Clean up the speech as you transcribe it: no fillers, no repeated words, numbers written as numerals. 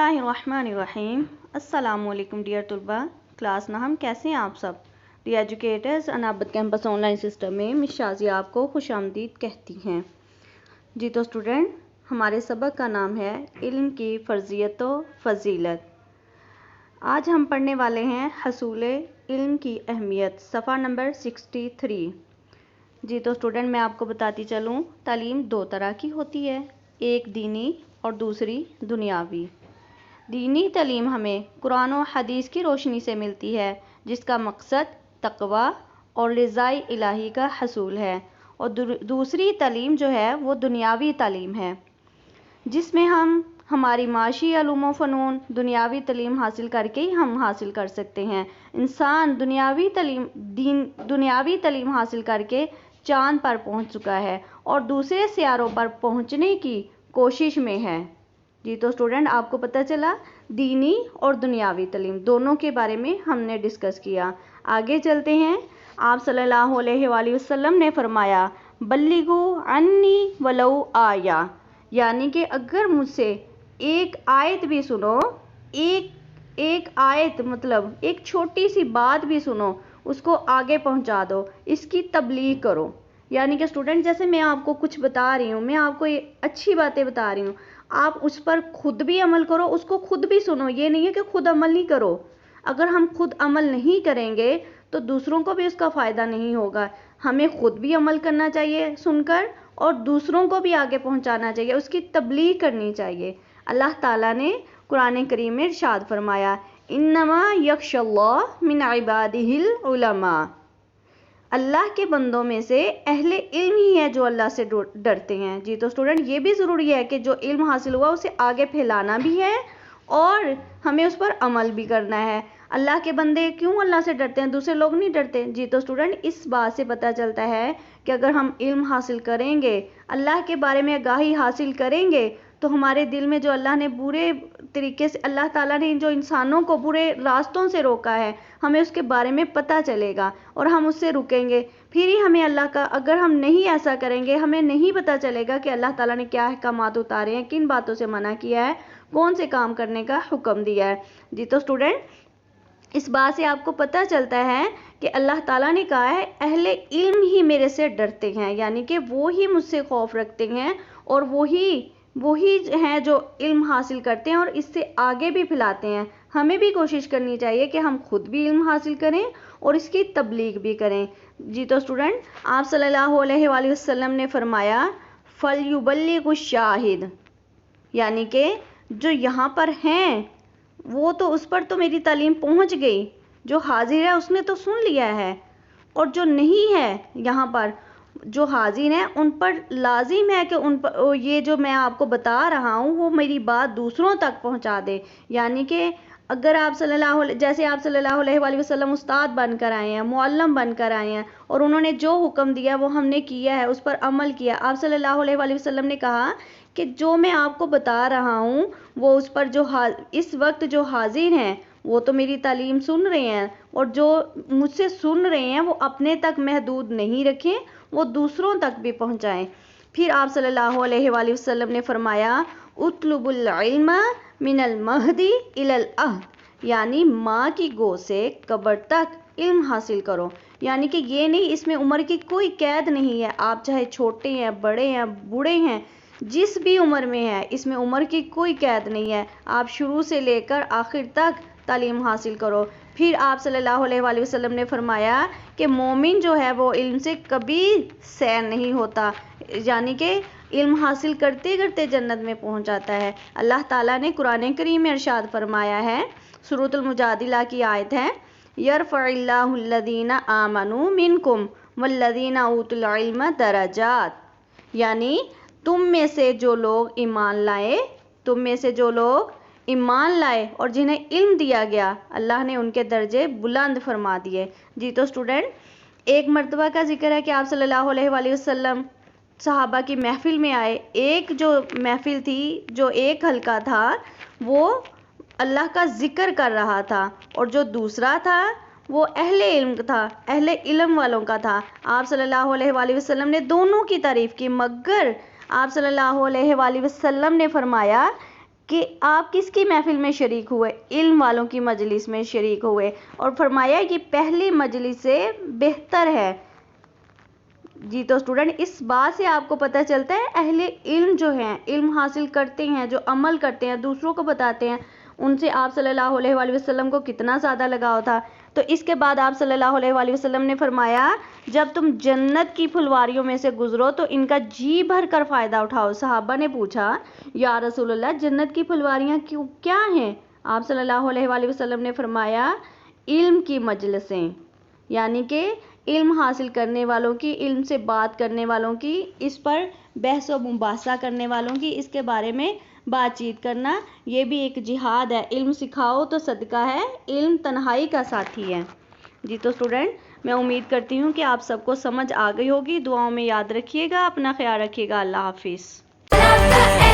बिस्मिल्लाहिर्रहमानिर्रहीम। अस्सलाम वालेकुम डियर तुलबा क्लास नाहम, कैसे हैं आप सब। दी एजुकेटर्स अनाबत कैंपस ऑनलाइन सिस्टम में मिस शाज़िया आपको खुश आमदीद कहती हैं। जी तो स्टूडेंट, हमारे सबक का नाम है इल्म की फ़र्ज़ियत व फ़ज़ीलत। आज हम पढ़ने वाले हैं हसूल इल्म की अहमियत, सफ़ा नंबर 63। जी तो स्टूडेंट, मैं आपको बताती चलूँ, तालीम दो तरह की होती है, एक दीनी और दूसरी दुनियावी। दीनी तालीम हमें कुरान और हदीस की रोशनी से मिलती है, जिसका मकसद तक़वा और रिज़ाए इलाही का हसूल है। और दूसरी तालीम जो है वो दुनियावी तालीम है, जिसमें हम हमारी माशी उलूम व फ़नून दुनियावी तालीम हासिल करके ही हम हासिल कर सकते हैं। इंसान दुनियावी तालीम हासिल करके चाँद पर पहुंच चुका है और दूसरे सियारों पर पहुंचने की कोशिश में है। जी तो स्टूडेंट, आपको पता चला दीनी और दुनियावी तालीम दोनों के बारे में हमने डिस्कस किया। आगे चलते हैं। आप सल्लल्लाहु अलैहि वसल्लम ने फरमाया, बल्लिगु अन्नी वलौ आया, यानी कि अगर मुझसे एक आयत भी सुनो, एक आयत मतलब एक छोटी सी बात भी सुनो, उसको आगे पहुंचा दो, इसकी तबलीग करो। यानी कि स्टूडेंट, जैसे मैं आपको कुछ बता रही हूँ, मैं आपको ये अच्छी बातें बता रही हूँ, आप उस पर खुद भी अमल करो, उसको खुद भी सुनो। ये नहीं है कि खुद अमल नहीं करो। अगर हम खुद अमल नहीं करेंगे तो दूसरों को भी उसका फ़ायदा नहीं होगा। हमें खुद भी अमल करना चाहिए सुनकर, और दूसरों को भी आगे पहुंचाना चाहिए, उसकी तबलीग करनी चाहिए। अल्लाह ताला ने कुरान करीम में इरशाद फरमाया, इन्नमा यख्शल्लाह मिन इबादिहिल उलमा, अल्लाह के बंदों में से अहले इल्म ही है जो अल्लाह से डरते हैं। जी तो स्टूडेंट, ये भी ज़रूरी है कि जो इल्म हासिल हुआ उसे आगे फैलाना भी है और हमें उस पर अमल भी करना है। अल्लाह के बंदे क्यों अल्लाह से डरते हैं, दूसरे लोग नहीं डरते। जी तो स्टूडेंट, इस बात से पता चलता है कि अगर हम इल्म हासिल करेंगे, अल्लाह के बारे में आगाही हासिल करेंगे, तो हमारे दिल में जो अल्लाह ने बुरे तरीके से, अल्लाह ताला ने जो इंसानों को बुरे रास्तों से रोका है, हमें उसके बारे में पता चलेगा और हम उससे रुकेंगे। फिर ही हमें अल्लाह का, अगर हम नहीं ऐसा करेंगे, हमें नहीं पता चलेगा कि अल्लाह ताला ने क्या अहकामात उतारे हैं, किन बातों से मना किया है, कौन से काम करने का हुक्म दिया है। जी तो स्टूडेंट, इस बात से आपको पता चलता है कि अल्लाह ताला ने कहा है अहले इल्म ही मेरे से डरते हैं, यानी कि वो ही मुझसे खौफ रखते हैं और वही हैं जो इल्म हासिल करते हैं और इससे आगे भी फैलाते हैं। हमें भी कोशिश करनी चाहिए कि हम खुद भी इल्म हासिल करें और इसकी तबलीग भी करें। जी तो स्टूडेंट, आप सल्लल्लाहु अलैहि वसल्लम ने फरमाया, फल युबल्लिगु शाहिद, यानी कि जो यहाँ पर हैं वो तो, उस पर तो मेरी तालीम पहुँच गई, जो हाजिर है उसने तो सुन लिया है, और जो नहीं है यहाँ पर, जो हाजिर हैं उन पर लाजिम है कि उन पर ये जो मैं आपको बता रहा हूँ वो मेरी बात दूसरों तक पहुँचा दे। यानी कि अगर आप जैसे आप सल्लल्लाहु अलैहि वसल्लम उस्ताद बनकर आए हैं, मुअल्लिम बनकर आए हैं, और उन्होंने जो हुक्म दिया वो हमने किया है, उस पर अमल किया। आप सल्लल्लाहु अलैहि वसल्लम ने कहा कि जो मैं आपको बता रहा हूँ वो उस पर जो इस वक्त जो हाजिर हैं वो तो मेरी तालीम सुन रहे हैं, और जो मुझसे सुन रहे हैं वो अपने तक महदूद नहीं रखें, वो दूसरों तक भी पहुँचाएं। फिर आप सल्लल्लाहु अलैहि वसल्लम ने फरमाया, उतलुबुल इल्मा मिनल महदी इलल अहद, यानी माँ की गोद से कब्र तक इल्म हासिल करो। यानी कि ये नहीं, इसमें उम्र की कोई कैद नहीं है। आप चाहे छोटे हैं, बड़े हैं, बूढ़े हैं, जिस भी उम्र में है, इसमें उम्र की कोई कैद नहीं है। आप शुरू से लेकर आखिर तक तालीम हासिल करो। फिर आप सल्लल्लाहु अलैहि वसल्लम ने फरमाया कि मोमिन जो है वो इल्म से कभी सैर नहीं होता, यानी कि इल्म हासिल करते करते जन्नत में पहुंच जाता है। अल्लाह ताला ने कुरान करीम में इरशाद फरमाया है, सूरतुल मुजादिला की आयत है, यरफ़इल्लाहुल्लज़ीना आमनू मिनकुम वल्लज़ीना ऊतुल इल्म दरजात, यानी तुम में से जो लोग ईमान लाए और जिन्हें इल्म दिया गया, अल्लाह ने उनके दर्जे बुलंद फरमा दिए। जी तो स्टूडेंट, एक मर्तबा का जिक्र है कि आप सल्लल्लाहु अलैहि वसल्लम सहाबा की महफिल में आए। एक जो महफिल थी, जो एक हल्का था, वो अल्लाह का जिक्र कर रहा था, और जो दूसरा था वो अहले इल्म था, अहले इल्म वालों का था। आप सल्लल्लाहु अलैहि वसल्लम ने दोनों की तारीफ़ की, मगर आप सल्लल्लाहु अलैहि वसल्लम ने फरमाया کہ آپ کس کی محفل میں شریک ہوئے؟ علم والوں کی مجلس میں شریک ہوئے، اور فرمایا کہ پہلی مجلس سے بہتر ہے۔ جی تو اسٹوڈنٹ اس بات سے آپ کو پتہ چلتا ہے اہل علم جو ہیں، علم حاصل کرتے ہیں، جو عمل کرتے ہیں، دوسروں کو بتاتے ہیں، ان سے آپ صلی اللہ علیہ وآلہ وسلم کو کتنا زیادہ لگاؤ تھا۔ تو اس کے بعد آپ صلی اللہ علیہ وآلہ وسلم نے فرمایا جب تم جنت کی پھلواریوں میں سے گزرو تو ان کا جی بھر کر فائدہ اٹھاؤ۔ صحابہ نے پوچھا یا رسول اللہ جنت کی پھلواریاں کیا ہیں؟ آپ صلی اللہ علیہ وآلہ وسلم نے فرمایا علم کی مجلسیں، یعنی کہ علم حاصل کرنے والوں کی، علم سے بات کرنے والوں کی، اس پر بحث و مباحثہ کرنے والوں کی، اس کے بارے میں بات چیت کرنا، یہ بھی ایک جہاد ہے۔ علم سکھاؤ تو صدقہ ہے، علم تنہائی کا ساتھی ہے۔ جی تو اسٹوڈنٹ میں امید کرتی ہوں کہ آپ سب کو سمجھ آ گئی ہوگی۔ دعاؤں میں یاد رکھیے گا، اپنا خیال رکھیے گا۔ اللہ حافظ۔